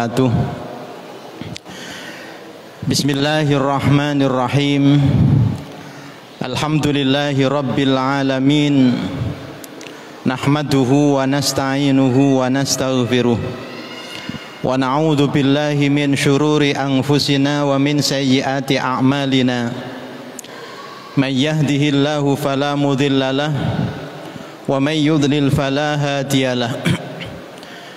wabarakatuh. Bismillahirrahmanirrahim. Alhamdulillahi rabbil alamin. Nahmaduhu wa nasta'inuhu wa nastaghfiruh. Wa na'udzu billahi min syururi anfusina wa min sayyiati a'malina. May yahdihillahu fala mudilla lahu wa may yudlil fala hadiya lahu.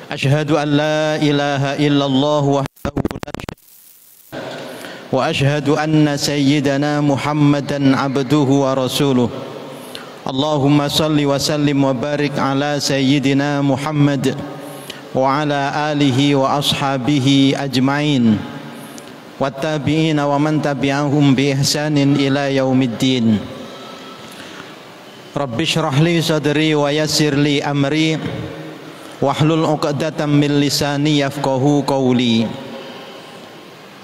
Asyhadu an la ilaha illallah wahdahu la syarika lahu wa asyhadu anna sayyidana Muhammadan abduhu wa rasuluh. Allahumma salli wa sallim wa barik ala sayyidina Muhammad wa ala alihi wa ashabihi ajma'in wattabi'ina wa man tabi'ahum bi ihsanin ila yaumiddin. Rabbi shrah li sadri wa yassir li amri wahlul 'uqdatam min lisani yafqahu qawli.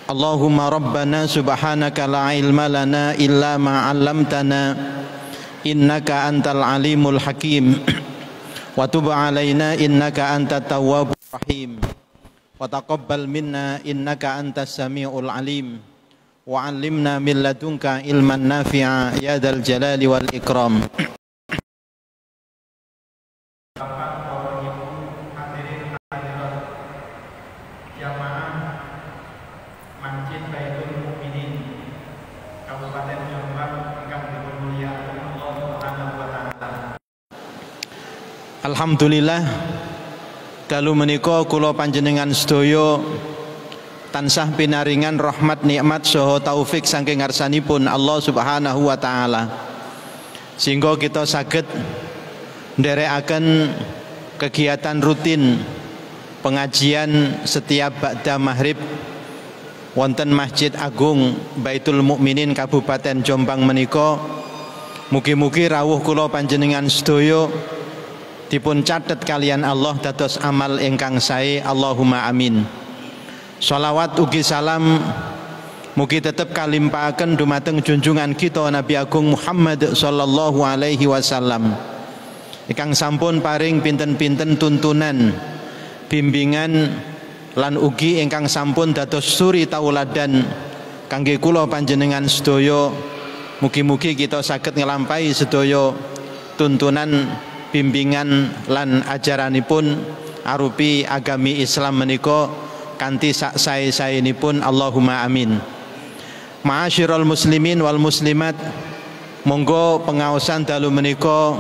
Allahumma rabbana subhanaka la ilma lana illa ma 'allamtana innaka antal alimul hakim wa tub 'alaina innaka antat tawwabur rahim wa taqabbal minna innaka antas samiul alim wa 'allimna min ladunka ilman nafi'a ya dzal jalali wal ikram. Alhamdulillah, dalu menika kula panjenengan sedaya tansah pinaringan rahmat nikmat saha taufik saking ngarsanipun Allah Subhanahu wa taala, sehingga kita saged nderekaken kegiatan rutin pengajian setiap ba'da maghrib wonten Masjid Agung Baitul Mukminin Kabupaten Jombang menika. Mugi-mugi rawuh kula panjenengan sedaya dipun catet kalian Allah dados amal ingkang sae. Allahumma amin. Sholawat ugi salam mugi tetep kalimpahaken dumateng junjungan kita Nabi Agung Muhammad sallallahu alaihi wasallam ingkang sampun paring pinten-pinten tuntunan, bimbingan lan ugi ingkang sampun dados suri tauladan kangge kula panjenengan sedaya. Mugi-mugi kita saged nglampahi sedaya tuntunan, bimbingan lan ajaranipun arupi agami Islam menika kanthi sak sae-saenipun. Allahumma amin. Ma'asyiral muslimin wal muslimat, monggo pengaosan dalu menika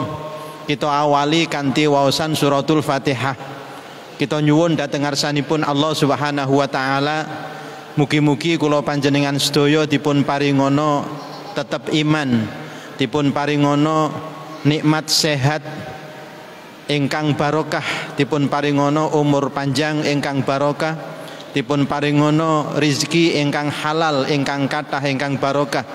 kita awali kanthi waosan suratul Fatihah. Kita nyuwun dhateng ngarsanipun Allah Subhanahu wa taala, mugi-mugi kula panjenengan sedaya dipun paringono tetep iman, dipun paringono nikmat sehat ingkang barokah, dipun paringono umur panjang ingkang barokah, dipun paringono rizki ingkang halal ingkang kathah ingkang barokah.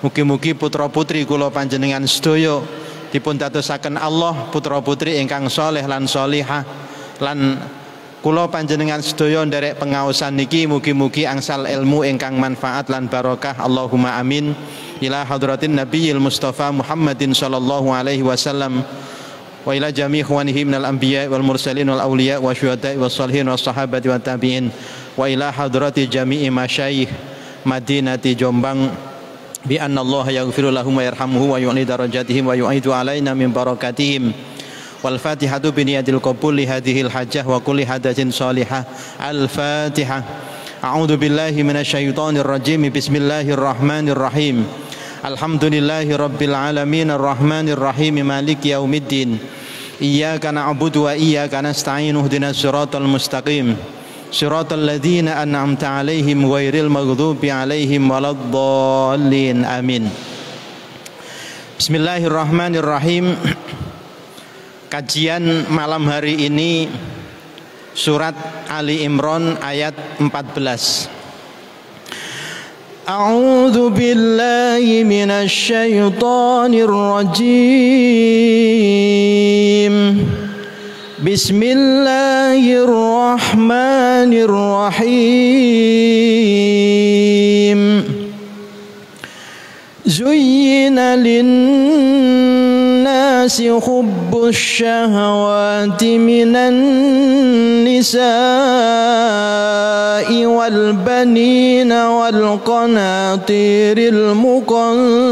Mugi-mugi putra putri kula panjenengan sedaya dipun dadosaken Allah putra putri ingkang saleh lan salihah, lan kula panjenengan sedaya nderek pengaosan niki mugi-mugi angsal ilmu ingkang manfaat lan barokah. Allahumma amin. Ila hadratin nabiyil mustafa Muhammadin sallallahu alaihi wasallam wa ila jami' ikhwanihi minal anbiya wal mursalin wal awliya wa syuhada'i was salihin was sahabati wat tabi'in wa ila hadrati jami'i masyayikh Madinati Jombang bi anna Allah yaghfiru lahum wa yarhamuhu wa yu'li darajatihim wa yu'idu alaina min barakatihim. Wal fatihatu bi niyatil qabul li hadhil hajjah wa kulli hadatin salihah. Al Fatihah. A'udzu billahi minasyaitonir rajim. Bismillahirrahmanirrahim. Alhamdulillahi rabbil alamin arrahmanir rahim maliki yaumiddin. Iyyaka na'budu wa iyyaka nasta'in ihdinas siratal mustaqim siratal ladzina an'amta 'alaihim ghairil maghdubi 'alaihim waladdallin. Amin. Bismillahirrahmanirrahim. Kajian malam hari ini surat Ali Imran ayat 14. A'udzu billahi minasy syaithanir rajim. Bismillahirrahmanirrahim. Zuyyina lin الناس حب الشهوات من النساء والبنين والقناطير المقنطرة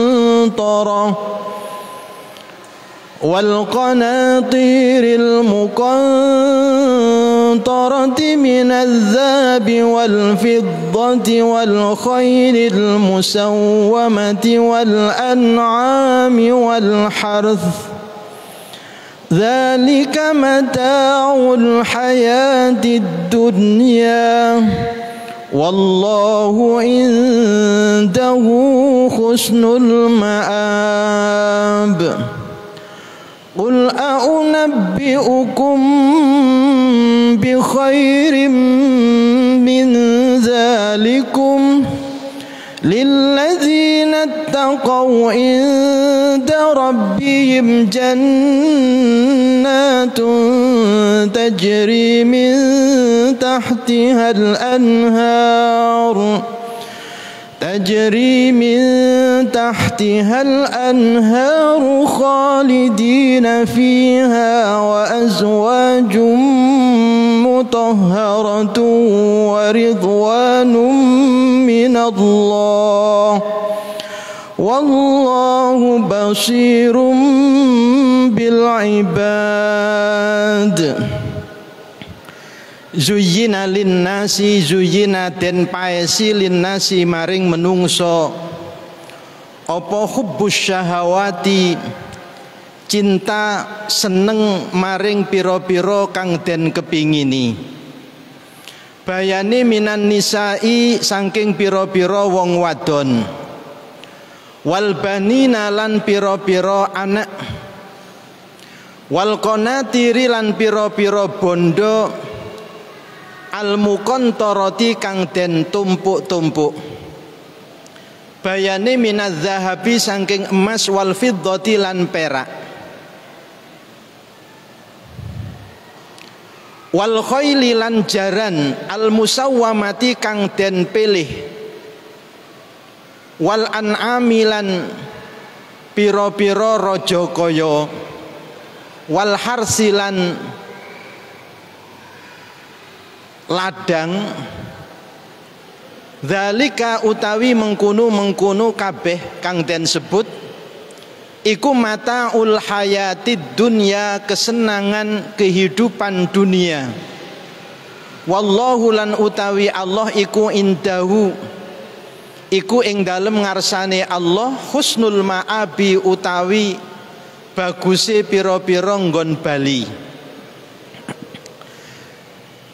من الذهب والفضة والخيل المسومة والأنعام والحرث ذلك متاع الحياة الدنيا والله عنده حسن المآب قل أنبئكم بخير من ذلكم للذين اتقوا عند ربهم جنات تجري من تحتها الأنهار خالدين فيها وأزواج مطهرة ورضوان من الله والله بصير بالعباد. Zuyina linnasi, zuyina den paesi linnasi maring menungso apa hubbus syahawati, cinta seneng maring piro-piro kang den kepingini. Bayane minan nisai saking piro-piro wong wadon, wal banina lan piro-piro anak, wal qanatiri lan piro-piro bondo, al muqantarati kang den tumpuk-tumpuk. Bayane minadz zahabi saking emas, wal fiddati lan perak, wal khayli lan jaran, al musawwamati kang den pilih, wal an'ami lan pira-pira raja kaya, wal harsi lan ladang. Dzalika utawi mengkono kabeh kang den sebut iku mataul hayatid dunya, kesenangan kehidupan dunia. Wallahu lan utawi Allah iku indahu, iku ing dalem ngarsane Allah husnul ma'abi, utawi baguse pira-pira nggon bali.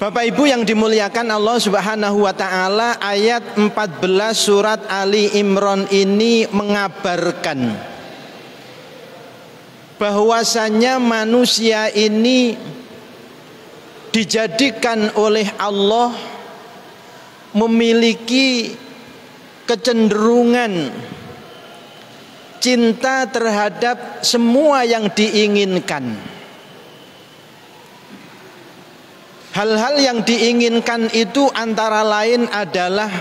Bapak Ibu yang dimuliakan Allah Subhanahu wa taala, ayat 14 surat Ali Imran ini mengabarkan bahwasanya manusia ini dijadikan oleh Allah memiliki kecenderungan cinta terhadap semua yang diinginkan. Hal-hal yang diinginkan itu antara lain adalah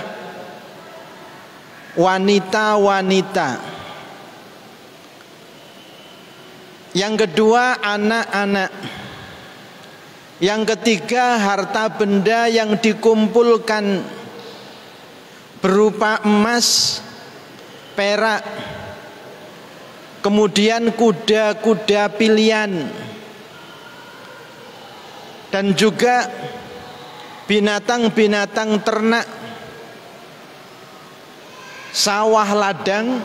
wanita-wanita. Yang kedua anak-anak. Yang ketiga harta benda yang dikumpulkan berupa emas, perak, kemudian kuda-kuda pilihan, dan juga binatang-binatang ternak, sawah ladang.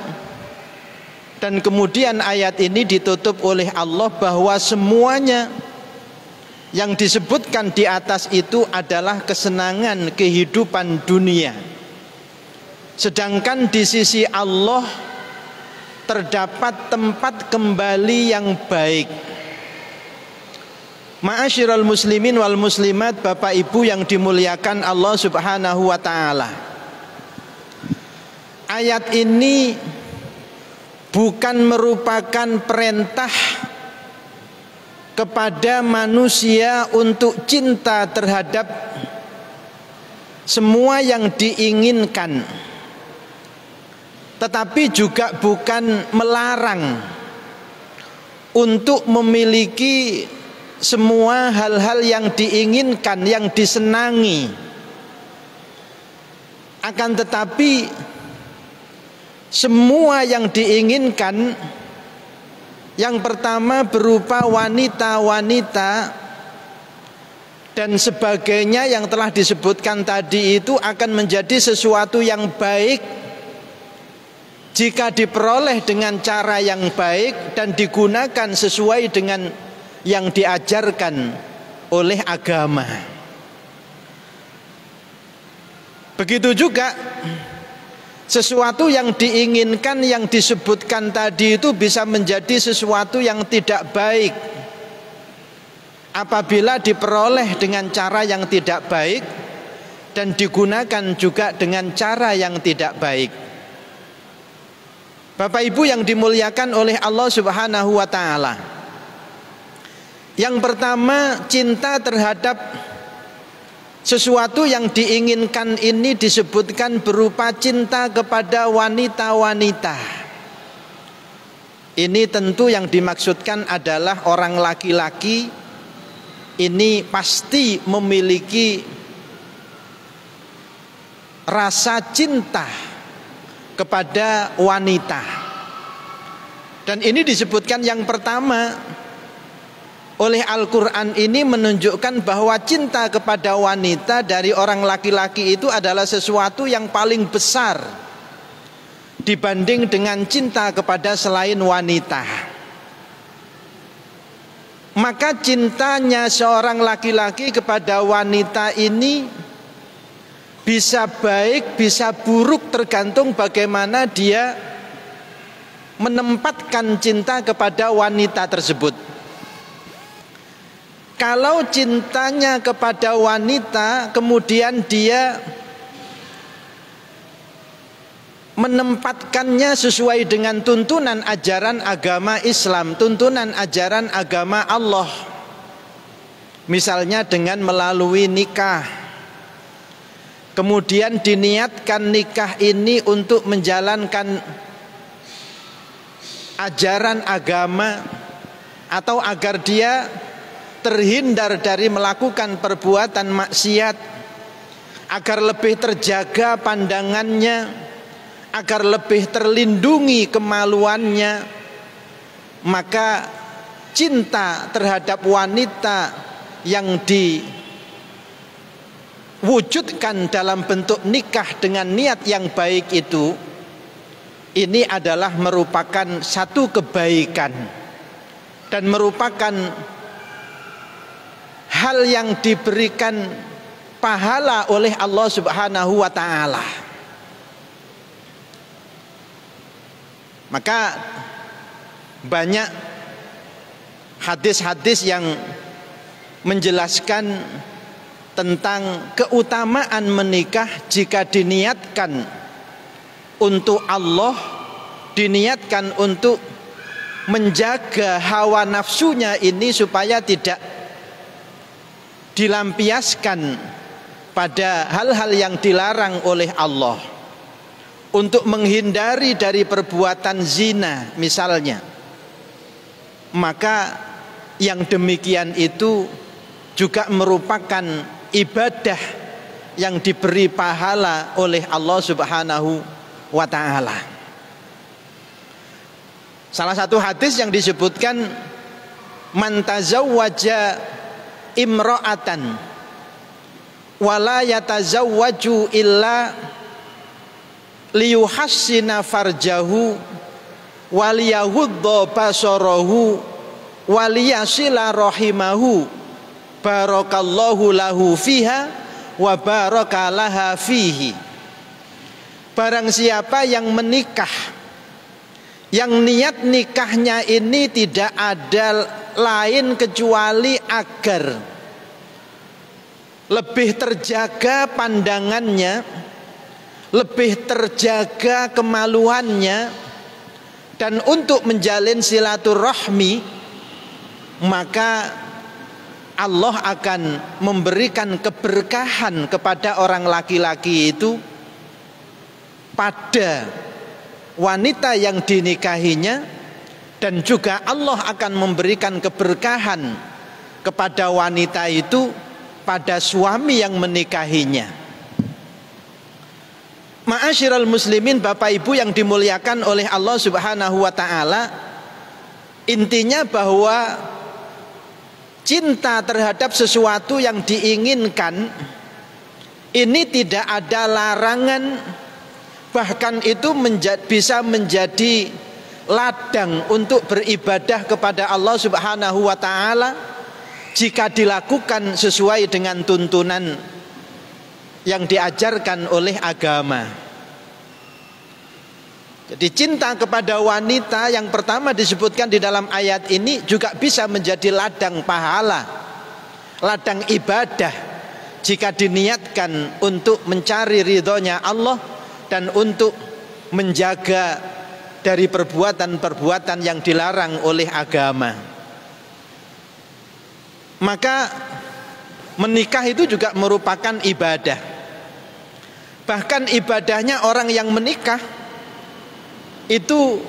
Dan kemudian ayat ini ditutup oleh Allah bahwa semuanya yang disebutkan di atas itu adalah kesenangan kehidupan dunia. Sedangkan di sisi Allah terdapat tempat kembali yang baik. Ma'asyiral muslimin wal muslimat, Bapak Ibu yang dimuliakan Allah Subhanahu wa taala. Ayat ini bukan merupakan perintah kepada manusia untuk cinta terhadap semua yang diinginkan, tetapi juga bukan melarang untuk memiliki semua hal-hal yang diinginkan, yang disenangi. Akan tetapi semua yang diinginkan, yang pertama berupa wanita-wanita dan sebagainya yang telah disebutkan tadi, itu akan menjadi sesuatu yang baik jika diperoleh dengan cara yang baik dan digunakan sesuai dengan yang diajarkan oleh agama. Begitu juga sesuatu yang diinginkan, yang disebutkan tadi itu bisa menjadi sesuatu yang tidak baik apabila diperoleh dengan cara yang tidak baik dan digunakan juga dengan cara yang tidak baik. Bapak Ibu yang dimuliakan oleh Allah Subhanahu wa taala, yang pertama, cinta terhadap sesuatu yang diinginkan ini disebutkan berupa cinta kepada wanita-wanita. Ini tentu yang dimaksudkan adalah orang laki-laki ini pasti memiliki rasa cinta kepada wanita. Dan ini disebutkan yang pertama oleh Al-Quran, ini menunjukkan bahwa cinta kepada wanita dari orang laki-laki itu adalah sesuatu yang paling besar dibanding dengan cinta kepada selain wanita. Maka cintanya seorang laki-laki kepada wanita ini bisa baik, bisa buruk, tergantung bagaimana dia menempatkan cinta kepada wanita tersebut. Kalau cintanya kepada wanita kemudian dia menempatkannya sesuai dengan tuntunan ajaran agama Islam, tuntunan ajaran agama Allah, misalnya dengan melalui nikah, kemudian diniatkan nikah ini untuk menjalankan ajaran agama atau agar dia terhindar dari melakukan perbuatan maksiat, agar lebih terjaga pandangannya, agar lebih terlindungi kemaluannya, maka cinta terhadap wanita yang diwujudkan dalam bentuk nikah dengan niat yang baik itu, ini adalah merupakan satu kebaikan dan merupakan hal yang diberikan pahala oleh Allah Subhanahu wa taala. Maka banyak hadis-hadis yang menjelaskan tentang keutamaan menikah jika diniatkan untuk Allah, diniatkan untuk menjaga hawa nafsunya ini supaya tidak dilampiaskan pada hal-hal yang dilarang oleh Allah, untuk menghindari dari perbuatan zina misalnya. Maka yang demikian itu juga merupakan ibadah yang diberi pahala oleh Allah Subhanahu wa taala. Salah satu hadis yang disebutkan, man tazawwaja imra'atan wala yatazawwaju illa liyuhassina farjahu waliyahudda basarahu waliyasila rahimahu barakallahu lahu fiha wa barakalaha fihi. Barang siapa yang menikah, yang niat nikahnya ini tidak ada lain kecuali agar lebih terjaga pandangannya, lebih terjaga kemaluannya, dan untuk menjalin silaturahmi, maka Allah akan memberikan keberkahan kepada orang laki-laki itu pada wanita yang dinikahinya, dan juga Allah akan memberikan keberkahan kepada wanita itu pada suami yang menikahinya. Ma'asyiral muslimin, Bapak Ibu yang dimuliakan oleh Allah Subhanahu wa taala, intinya bahwa cinta terhadap sesuatu yang diinginkan ini tidak ada larangan, bahkan itu bisa menjadi ladang untuk beribadah kepada Allah Subhanahu wa taala jika dilakukan sesuai dengan tuntunan yang diajarkan oleh agama. Jadi cinta kepada wanita yang pertama disebutkan di dalam ayat ini juga bisa menjadi ladang pahala, ladang ibadah jika diniatkan untuk mencari ridhonya Allah dan untuk menjaga dari perbuatan-perbuatan yang dilarang oleh agama. Maka menikah itu juga merupakan ibadah. Bahkan ibadahnya orang yang menikah itu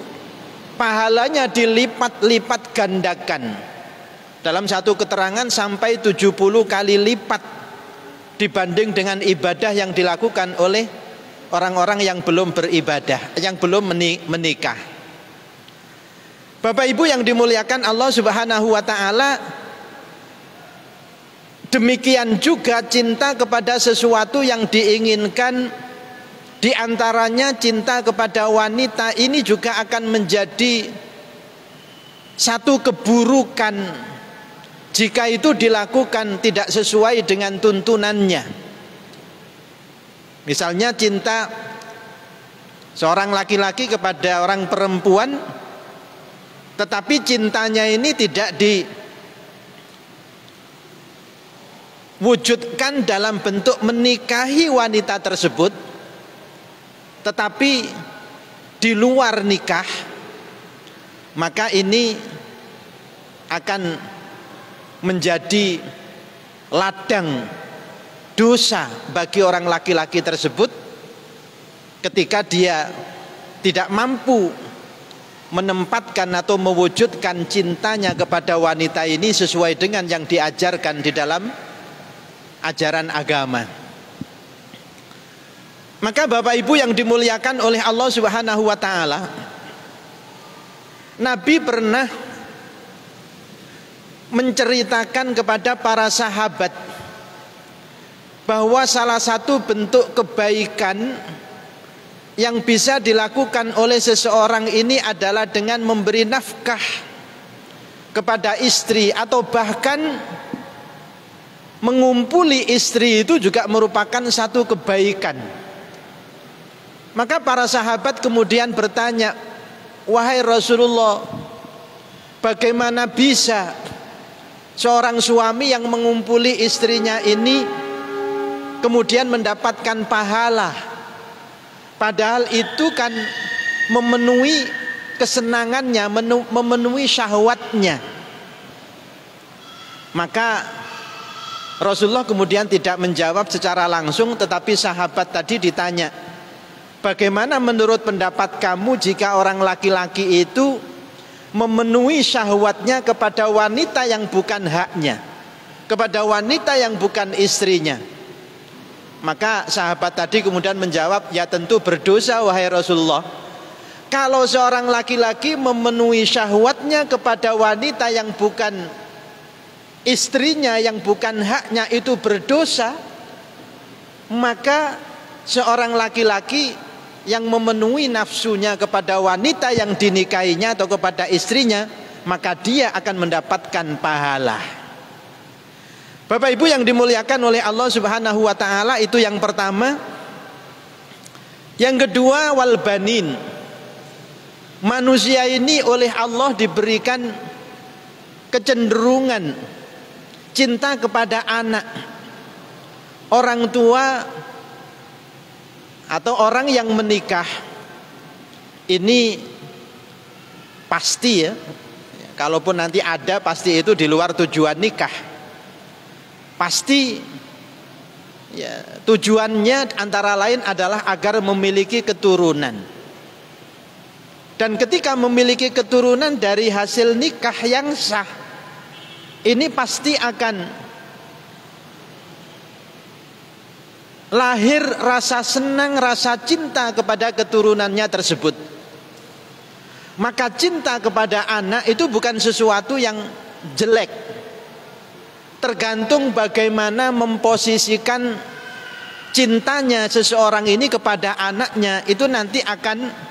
pahalanya dilipat-lipat gandakan. Dalam satu keterangan sampai 70 kali lipat dibanding dengan ibadah yang dilakukan oleh orang-orang yang belum beribadah, yang belum menikah. Bapak Ibu yang dimuliakan Allah Subhanahu wa taala, demikian juga cinta kepada sesuatu yang diinginkan, di antaranya cinta kepada wanita ini juga akan menjadi satu keburukan jika itu dilakukan tidak sesuai dengan tuntunannya. Misalnya cinta seorang laki-laki kepada orang perempuan, tetapi cintanya ini tidak diwujudkan dalam bentuk menikahi wanita tersebut, tetapi di luar nikah, maka ini akan menjadi ladang dosa bagi orang laki-laki tersebut ketika dia tidak mampu menempatkan atau mewujudkan cintanya kepada wanita ini sesuai dengan yang diajarkan di dalam ajaran agama. Maka Bapak Ibu yang dimuliakan oleh Allah Subhanahu wa taala, Nabi pernah menceritakan kepada para sahabat bahwa salah satu bentuk kebaikan yang bisa dilakukan oleh seseorang ini adalah dengan memberi nafkah kepada istri, atau bahkan mengumpuli istri itu juga merupakan satu kebaikan. Maka para sahabat kemudian bertanya, "Wahai Rasulullah, bagaimana bisa seorang suami yang mengumpuli istrinya ini kemudian mendapatkan pahala, padahal itu kan memenuhi kesenangannya, memenuhi syahwatnya?" Maka Rasulullah kemudian tidak menjawab secara langsung, tetapi sahabat tadi ditanya, "Bagaimana menurut pendapat kamu jika orang laki-laki itu memenuhi syahwatnya kepada wanita yang bukan haknya, kepada wanita yang bukan istrinya?" Maka sahabat tadi kemudian menjawab, "Ya tentu berdosa wahai Rasulullah. Kalau seorang laki-laki memenuhi syahwatnya kepada wanita yang bukan istrinya, yang bukan haknya, itu berdosa. Maka seorang laki-laki yang memenuhi nafsunya kepada wanita yang dinikahinya atau kepada istrinya, maka dia akan mendapatkan pahala." Bapak Ibu yang dimuliakan oleh Allah Subhanahu wa taala, itu yang pertama. Yang kedua, wal banin. Manusia ini oleh Allah diberikan kecenderungan cinta kepada anak. Orang tua atau orang yang menikah ini pasti ya, kalaupun nanti ada, pasti itu di luar tujuan nikah. Pasti ya, tujuannya antara lain adalah agar memiliki keturunan. Dan ketika memiliki keturunan dari hasil nikah yang sah, ini pasti akan lahir rasa senang, rasa cinta kepada keturunannya tersebut. Maka cinta kepada anak itu bukan sesuatu yang jelek. Tergantung bagaimana memposisikan cintanya seseorang ini kepada anaknya, itu nanti akan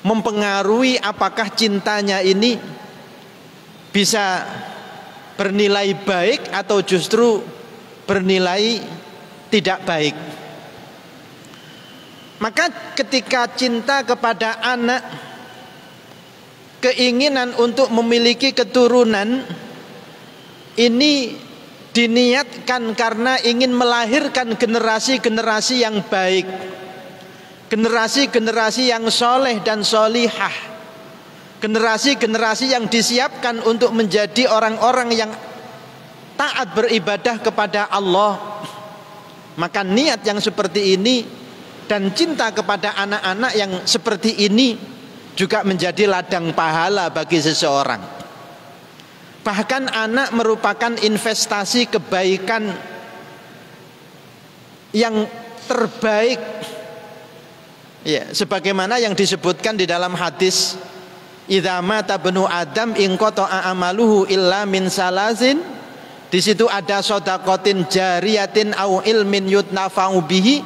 mempengaruhi apakah cintanya ini bisa bernilai baik atau justru bernilai tidak baik. Maka ketika cinta kepada anak, keinginan untuk memiliki keturunan ini diniatkan karena ingin melahirkan generasi-generasi yang baik, generasi-generasi yang soleh dan solihah, generasi-generasi yang disiapkan untuk menjadi orang-orang yang taat beribadah kepada Allah. Maka niat yang seperti ini dan cinta kepada anak-anak yang seperti ini juga menjadi ladang pahala bagi seseorang. Bahkan anak merupakan investasi kebaikan yang terbaik, ya, sebagaimana yang disebutkan di dalam hadis, idza mata bnu adam inqata'a amaluhu illa min salazin. Di situ ada shadaqatin jariyatin au ilmin yutnafa'u bihi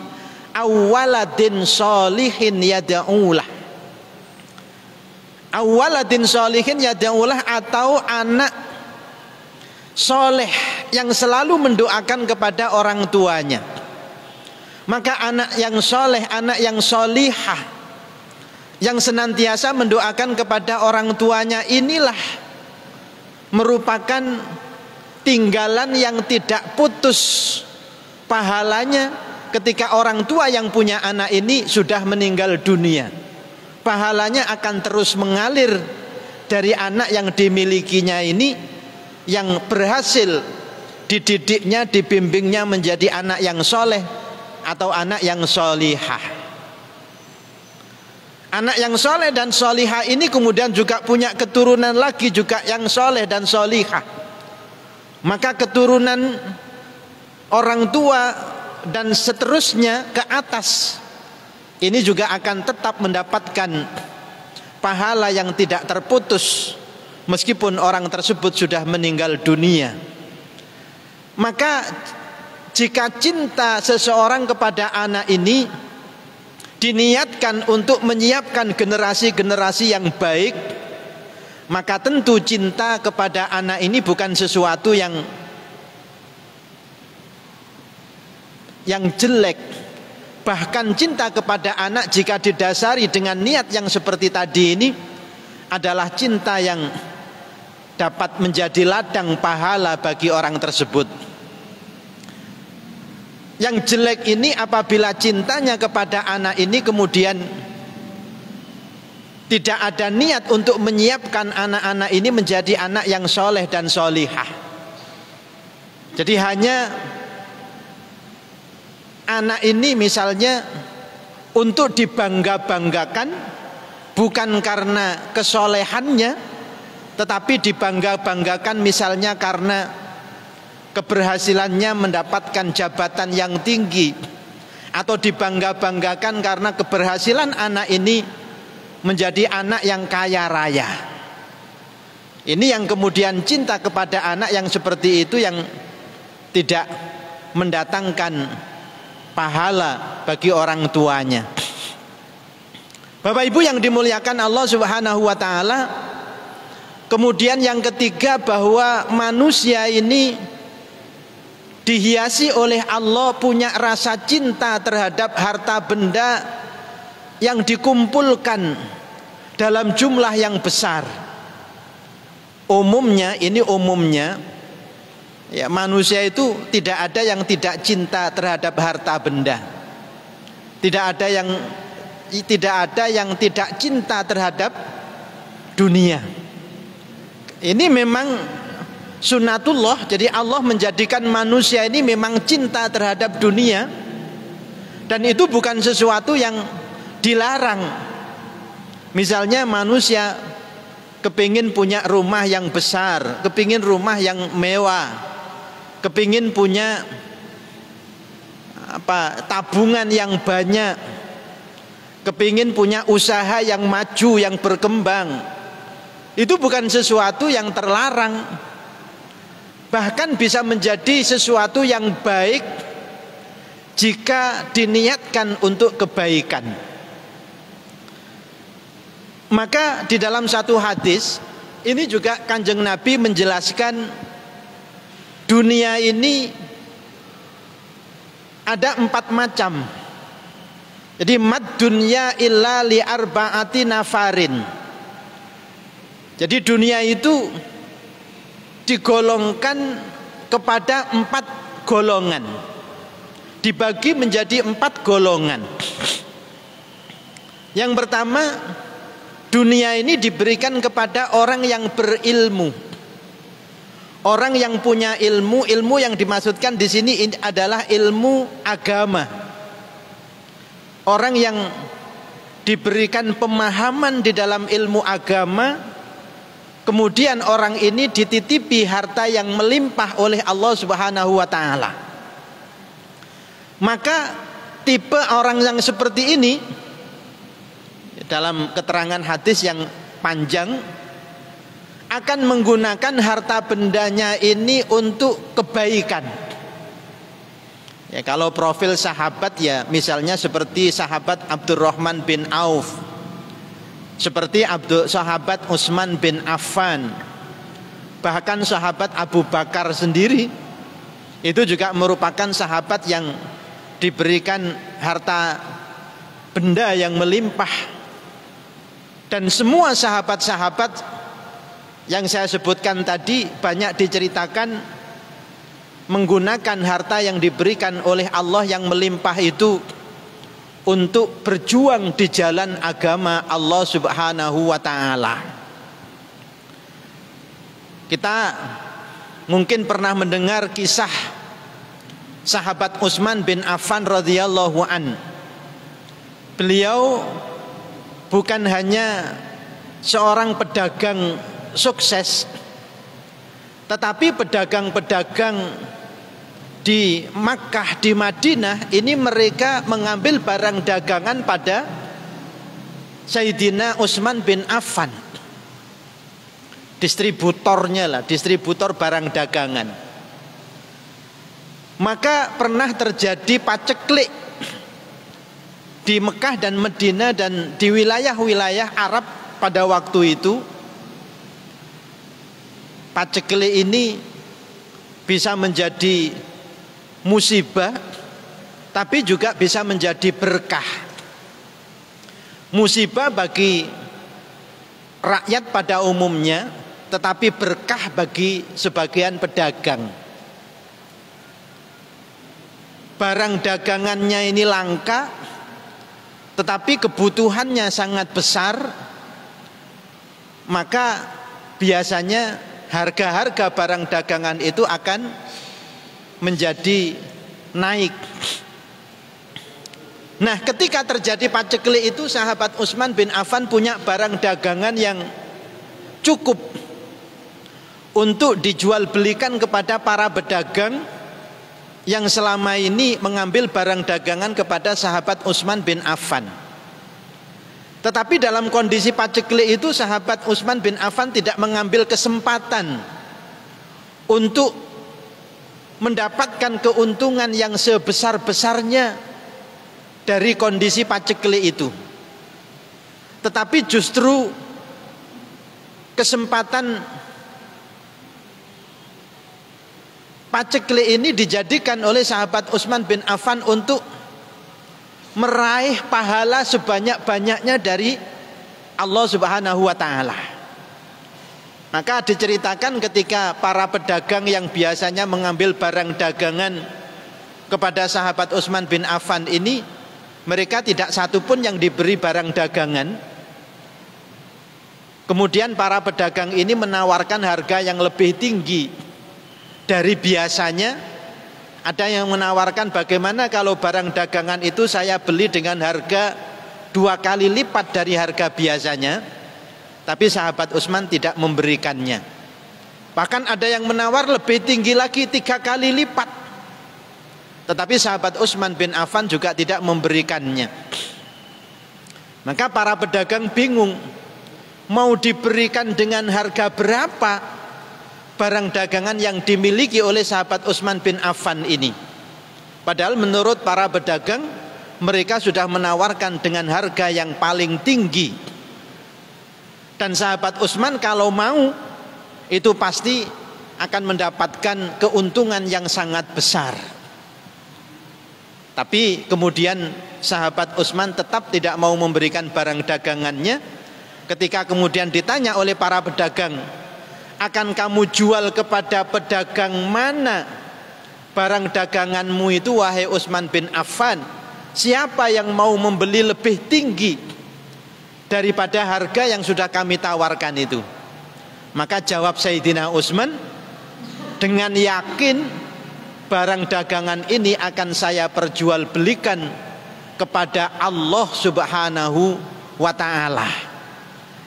au waladin sholihin yad'ulah. Awaladin sholihin yad'ulah, atau anak soleh yang selalu mendoakan kepada orang tuanya. Maka anak yang soleh, anak yang solihah, yang senantiasa mendoakan kepada orang tuanya, inilah merupakan tinggalan yang tidak putus pahalanya ketika orang tua yang punya anak ini sudah meninggal dunia. Pahalanya akan terus mengalir dari anak yang dimilikinya ini, yang berhasil dididiknya, dibimbingnya menjadi anak yang soleh atau anak yang solihah. Anak yang soleh dan solihah ini kemudian juga punya keturunan lagi juga yang soleh dan solihah. Maka keturunan orang tua dan seterusnya ke atas ini juga akan tetap mendapatkan pahala yang tidak terputus meskipun orang tersebut sudah meninggal dunia. Maka jika cinta seseorang kepada anak ini diniatkan untuk menyiapkan generasi-generasi yang baik, maka tentu cinta kepada anak ini bukan sesuatu yang jelek. Bahkan cinta kepada anak jika didasari dengan niat yang seperti tadi ini adalah cinta yang dapat menjadi ladang pahala bagi orang tersebut. Yang jelek ini apabila cintanya kepada anak ini kemudian tidak ada niat untuk menyiapkan anak-anak ini menjadi anak yang soleh dan solihah. Jadi hanya anak ini misalnya untuk dibangga-banggakan, bukan karena kesolehannya, tetapi dibangga-banggakan misalnya karena keberhasilannya mendapatkan jabatan yang tinggi, atau dibangga-banggakan karena keberhasilan anak ini menjadi anak yang kaya raya. Ini yang kemudian cinta kepada anak yang seperti itu yang tidak mendatangkan pahala bagi orang tuanya. Bapak Ibu yang dimuliakan Allah Subhanahu wa taala, kemudian yang ketiga bahwa manusia ini dihiasi oleh Allah punya rasa cinta terhadap harta benda yang dikumpulkan dalam jumlah yang besar. Umumnya ya, manusia itu tidak ada yang tidak cinta terhadap harta benda. Tidak ada yang tidak cinta terhadap dunia. Ini memang sunnatullah. Jadi Allah menjadikan manusia ini memang cinta terhadap dunia, dan itu bukan sesuatu yang dilarang. Misalnya manusia kepingin punya rumah yang besar, kepingin rumah yang mewah, kepingin punya tabungan yang banyak, kepingin punya usaha yang maju, yang berkembang. Itu bukan sesuatu yang terlarang, bahkan bisa menjadi sesuatu yang baik jika diniatkan untuk kebaikan. Maka di dalam satu hadis ini juga Kanjeng Nabi menjelaskan dunia ini ada 4 macam. Jadi mad dunya illa li arba'ati nafarin. Jadi dunia itu digolongkan kepada 4 golongan, dibagi menjadi 4 golongan. Yang pertama, dunia ini diberikan kepada orang yang berilmu, orang yang punya ilmu. Ilmu yang dimaksudkan di sini adalah ilmu agama. Orang yang diberikan pemahaman di dalam ilmu agama, kemudian orang ini dititipi harta yang melimpah oleh Allah Subhanahu wa taala. Maka tipe orang yang seperti ini dalam keterangan hadis yang panjang akan menggunakan harta bendanya ini untuk kebaikan. Ya, kalau profil sahabat ya misalnya seperti sahabat Abdurrahman bin Auf, seperti sahabat Utsman bin Affan, bahkan sahabat Abu Bakar sendiri itu juga merupakan sahabat yang diberikan harta benda yang melimpah. Dan semua sahabat-sahabat yang saya sebutkan tadi banyak diceritakan menggunakan harta yang diberikan oleh Allah yang melimpah itu untuk berjuang di jalan agama Allah Subhanahu wa taala. Kita mungkin pernah mendengar kisah sahabat Utsman bin Affan radhiyallahu an. Beliau bukan hanya seorang pedagang sukses, tetapi pedagang-pedagang di Makkah, di Madinah ini mereka mengambil barang dagangan pada Sayyidina Utsman bin Affan, distributornya lah, distributor barang dagangan. Maka pernah terjadi paceklik di Mekah dan Madinah dan di wilayah-wilayah Arab pada waktu itu. Paceklik ini bisa menjadi musibah, tapi juga bisa menjadi berkah. Musibah bagi rakyat pada umumnya, tetapi berkah bagi sebagian pedagang. Barang dagangannya ini langka, tetapi kebutuhannya sangat besar, maka biasanya harga-harga barang dagangan itu akan menjadi naik. Nah, ketika terjadi paceklik itu, sahabat Utsman bin Affan punya barang dagangan yang cukup untuk dijual belikan kepada para pedagang yang selama ini mengambil barang dagangan kepada sahabat Utsman bin Affan. Tetapi dalam kondisi paceklik itu, sahabat Utsman bin Affan tidak mengambil kesempatan untuk mendapatkan keuntungan yang sebesar-besarnya dari kondisi paceklik itu. Tetapi justru kesempatan paceklik ini dijadikan oleh sahabat Utsman bin Affan untuk meraih pahala sebanyak-banyaknya dari Allah Subhanahu wa taala. Maka diceritakan ketika para pedagang yang biasanya mengambil barang dagangan kepada sahabat Utsman bin Affan ini, mereka tidak satupun yang diberi barang dagangan. Kemudian para pedagang ini menawarkan harga yang lebih tinggi dari biasanya. Ada yang menawarkan, bagaimana kalau barang dagangan itu saya beli dengan harga 2 kali lipat dari harga biasanya, tapi sahabat Utsman tidak memberikannya. Bahkan ada yang menawar lebih tinggi lagi, 3 kali lipat, tetapi sahabat Utsman bin Affan juga tidak memberikannya. Maka para pedagang bingung, mau diberikan dengan harga berapa barang dagangan yang dimiliki oleh sahabat Utsman bin Affan ini. Padahal menurut para pedagang, mereka sudah menawarkan dengan harga yang paling tinggi. Dan sahabat Utsman kalau mau, itu pasti akan mendapatkan keuntungan yang sangat besar. Tapi kemudian sahabat Utsman tetap tidak mau memberikan barang dagangannya. Ketika kemudian ditanya oleh para pedagang, akan kamu jual kepada pedagang mana barang daganganmu itu wahai Utsman bin Affan? Siapa yang mau membeli lebih tinggi daripada harga yang sudah kami tawarkan itu? Maka jawab Sayyidina Utsman, dengan yakin barang dagangan ini akan saya perjualbelikan kepada Allah Subhanahu wa ta'ala,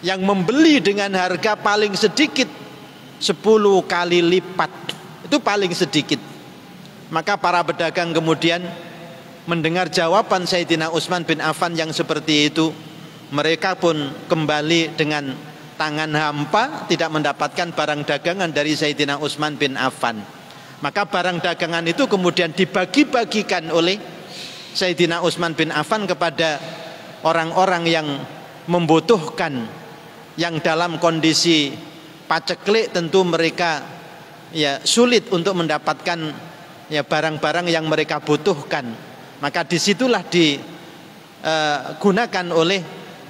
yang membeli dengan harga paling sedikit 10 kali lipat. Itu paling sedikit. Maka para pedagang kemudian mendengar jawaban Sayyidina Utsman bin Affan yang seperti itu, mereka pun kembali dengan tangan hampa, tidak mendapatkan barang dagangan dari Sayyidina Utsman bin Affan. Maka barang dagangan itu kemudian dibagi-bagikan oleh Sayyidina Utsman bin Affan kepada orang-orang yang membutuhkan, yang dalam kondisi paceklik, tentu mereka ya sulit untuk mendapatkan ya barang-barang yang mereka butuhkan. Maka disitulah digunakan oleh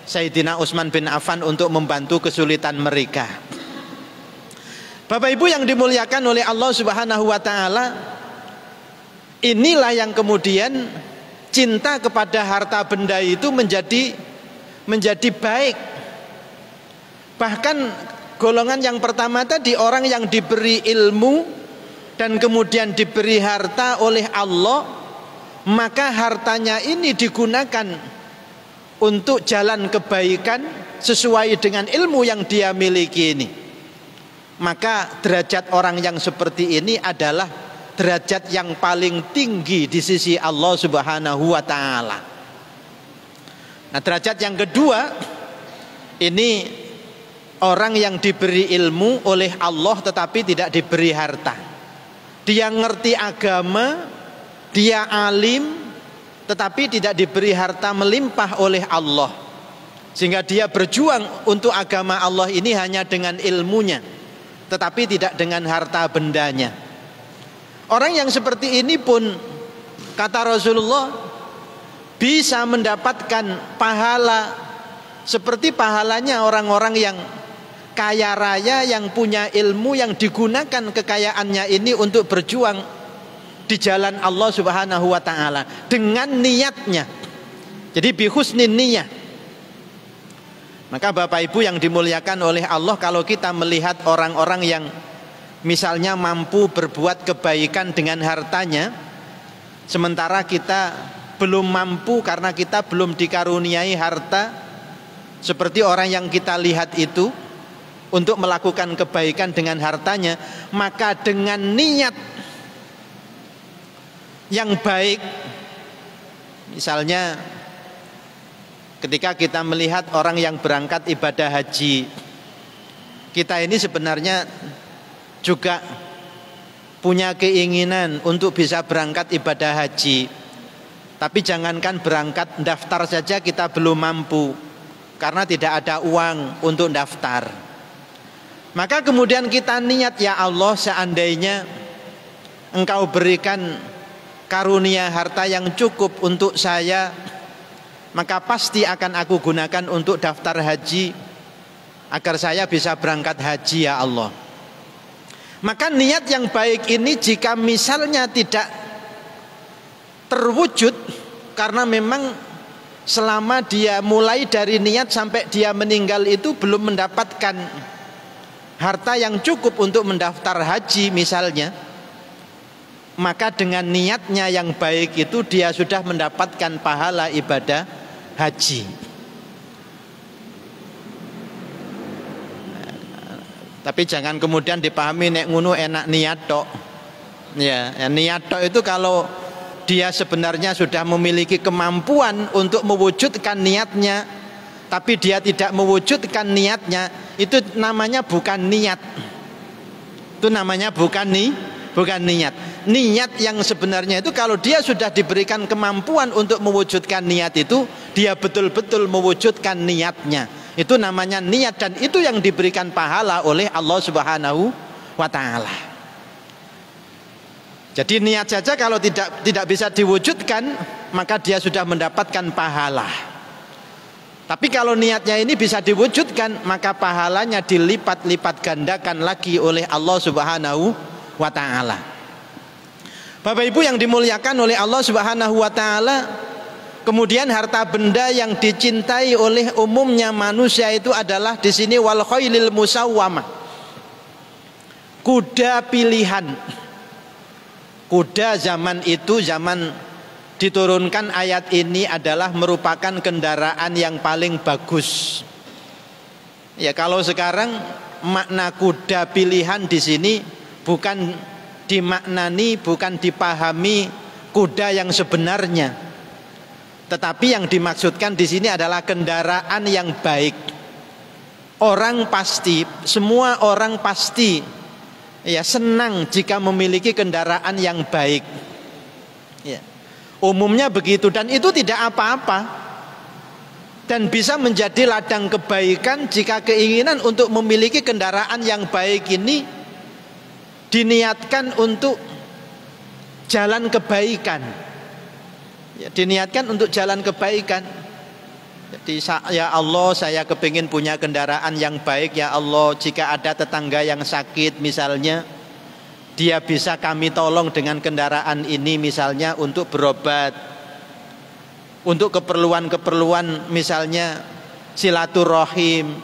Sayyidina Utsman bin Affan untuk membantu kesulitan mereka. Bapak Ibu yang dimuliakan oleh Allah Subhanahu wa ta'ala, inilah yang kemudian cinta kepada harta benda itu menjadi baik. Bahkan golongan yang pertama tadi, orang yang diberi ilmu dan kemudian diberi harta oleh Allah, maka hartanya ini digunakan untuk jalan kebaikan sesuai dengan ilmu yang dia miliki ini. Maka derajat orang yang seperti ini adalah derajat yang paling tinggi di sisi Allah Subhanahu wa ta'ala. Nah, derajat yang kedua, ini orang yang diberi ilmu oleh Allah tetapi tidak diberi harta. Dia ngerti agama, dia alim, tetapi tidak diberi harta melimpah oleh Allah, sehingga dia berjuang untuk agama Allah ini hanya dengan ilmunya, tetapi tidak dengan harta bendanya. Orang yang seperti ini pun, kata Rasulullah, bisa mendapatkan pahala seperti pahalanya orang-orang yang kaya raya, yang punya ilmu, yang digunakan kekayaannya ini untuk berjuang di jalan Allah Subhanahu wa ta'ala dengan niatnya. Jadi bihusnin niyah. Maka Bapak Ibu yang dimuliakan oleh Allah, kalau kita melihat orang-orang yang misalnya mampu berbuat kebaikan dengan hartanya, sementara kita belum mampu karena kita belum dikaruniai harta seperti orang yang kita lihat itu, untuk melakukan kebaikan dengan hartanya, maka dengan niat yang baik, misalnya ketika kita melihat orang yang berangkat ibadah haji, kita ini sebenarnya juga punya keinginan untuk bisa berangkat ibadah haji, tapi jangankan berangkat, daftar saja kita belum mampu karena tidak ada uang untuk daftar. Maka kemudian kita niat, ya Allah, seandainya Engkau berikan karunia harta yang cukup untuk saya, maka pasti akan aku gunakan untuk daftar haji agar saya bisa berangkat haji, ya Allah. Maka niat yang baik ini jika misalnya tidak terwujud, karena memang selama dia mulai dari niat sampai dia meninggal itu belum mendapatkan harta yang cukup untuk mendaftar haji misalnya, maka dengan niatnya yang baik itu dia sudah mendapatkan pahala ibadah haji. Tapi jangan kemudian dipahami nek ngono enak niat tok. Ya, niat tok itu kalau dia sebenarnya sudah memiliki kemampuan untuk mewujudkan niatnya, tapi dia tidak mewujudkan niatnya, itu namanya bukan niat. Itu namanya bukan niat. Niat yang sebenarnya itu kalau dia sudah diberikan kemampuan untuk mewujudkan niat itu, dia betul-betul mewujudkan niatnya. Itu namanya niat, dan itu yang diberikan pahala oleh Allah Subhanahu wa ta'ala. Jadi niat saja kalau tidak bisa diwujudkan, maka dia sudah mendapatkan pahala. Tapi kalau niatnya ini bisa diwujudkan, maka pahalanya dilipat-lipat gandakan lagi oleh Allah Subhanahu wa ta'ala. Bapak Ibu yang dimuliakan oleh Allah Subhanahu wa ta'ala, kemudian harta benda yang dicintai oleh umumnya manusia itu adalah di sini wal khailil musawwamah. Kuda pilihan. Kuda zaman itu, zaman diturunkan ayat ini, adalah merupakan kendaraan yang paling bagus. Ya, kalau sekarang makna kuda pilihan di sini bukan dimaknani, bukan dipahami kuda yang sebenarnya. Tetapi yang dimaksudkan di sini adalah kendaraan yang baik. Orang pasti, semua orang pasti ya senang jika memiliki kendaraan yang baik. Ya. Umumnya begitu, dan itu tidak apa-apa. Dan bisa menjadi ladang kebaikan jika keinginan untuk memiliki kendaraan yang baik ini diniatkan untuk jalan kebaikan. Ya, diniatkan untuk jalan kebaikan. Jadi ya Allah, saya kepingin punya kendaraan yang baik. Ya Allah, jika ada tetangga yang sakit misalnya, dia bisa kami tolong dengan kendaraan ini misalnya untuk berobat, untuk keperluan-keperluan misalnya silaturahim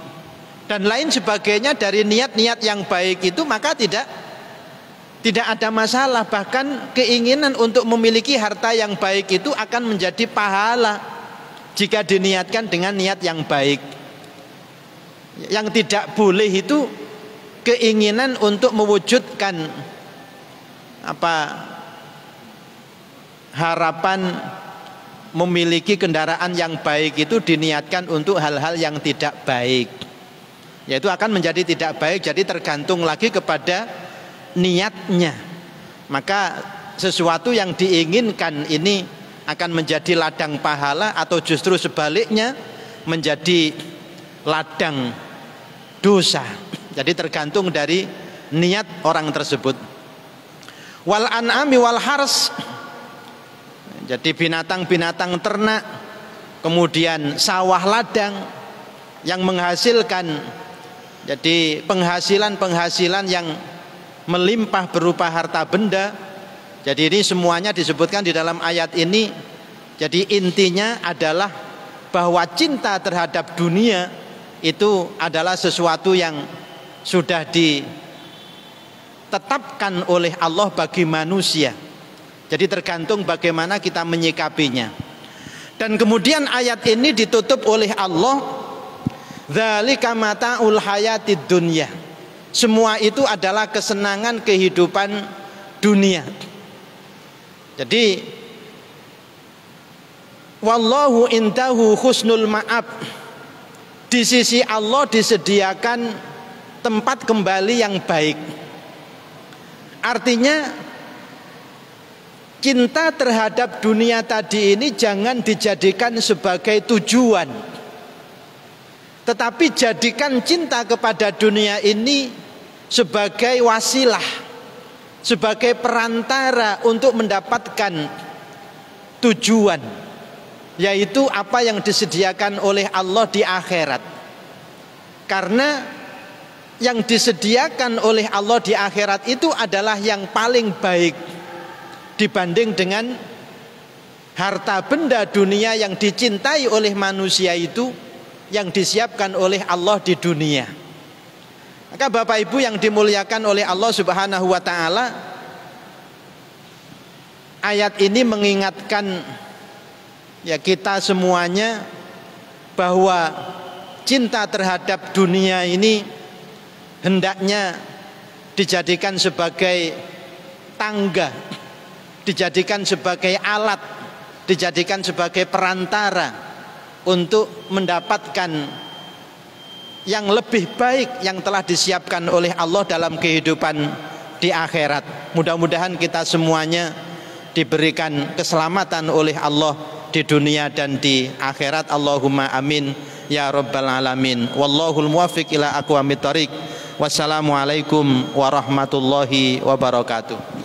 dan lain sebagainya. Dari niat-niat yang baik itu maka tidak ada masalah. Bahkan keinginan untuk memiliki harta yang baik itu akan menjadi pahala jika diniatkan dengan niat yang baik. Yang tidak boleh itu keinginan untuk mewujudkan harapan memiliki kendaraan yang baik itu diniatkan untuk hal-hal yang tidak baik. Yaitu akan menjadi tidak baik. Jadi tergantung lagi kepada niatnya. Maka sesuatu yang diinginkan ini akan menjadi ladang pahala atau justru sebaliknya menjadi ladang dosa. Jadi tergantung dari niat orang tersebut. Wal an'ami wal hars, jadi binatang-binatang ternak, kemudian sawah ladang yang menghasilkan, jadi penghasilan yang melimpah berupa harta benda. Jadi ini semuanya disebutkan di dalam ayat ini. Jadi intinya adalah bahwa cinta terhadap dunia itu adalah sesuatu yang sudah ditetapkan oleh Allah bagi manusia. Jadi tergantung bagaimana kita menyikapinya. Dan kemudian ayat ini ditutup oleh Allah, dzalika mata'ul hayatid dunya. Semua itu adalah kesenangan kehidupan dunia. Jadi wallahu indahu husnul ma'ab. Di sisi Allah disediakan tempat kembali yang baik. Artinya cinta terhadap dunia tadi ini jangan dijadikan sebagai tujuan, tetapi jadikan cinta kepada dunia ini sebagai wasilah, sebagai perantara untuk mendapatkan tujuan, yaitu apa yang disediakan oleh Allah di akhirat. Karena yang disediakan oleh Allah di akhirat itu adalah yang paling baik dibanding dengan harta benda dunia yang dicintai oleh manusia itu, yang disiapkan oleh Allah di dunia. Maka Bapak Ibu yang dimuliakan oleh Allah Subhanahu wa ta'ala, ayat ini mengingatkan ya kita semuanya bahwa cinta terhadap dunia ini hendaknya dijadikan sebagai tangga, dijadikan sebagai alat, dijadikan sebagai perantara untuk mendapatkan yang lebih baik yang telah disiapkan oleh Allah dalam kehidupan di akhirat. Mudah-mudahan kita semuanya diberikan keselamatan oleh Allah di dunia dan di akhirat. Allahumma amin ya rabbal alamin. Wallahul muwaffiq ila aqwamit thoriq. Wassalamualaikum warahmatullahi wabarakatuh.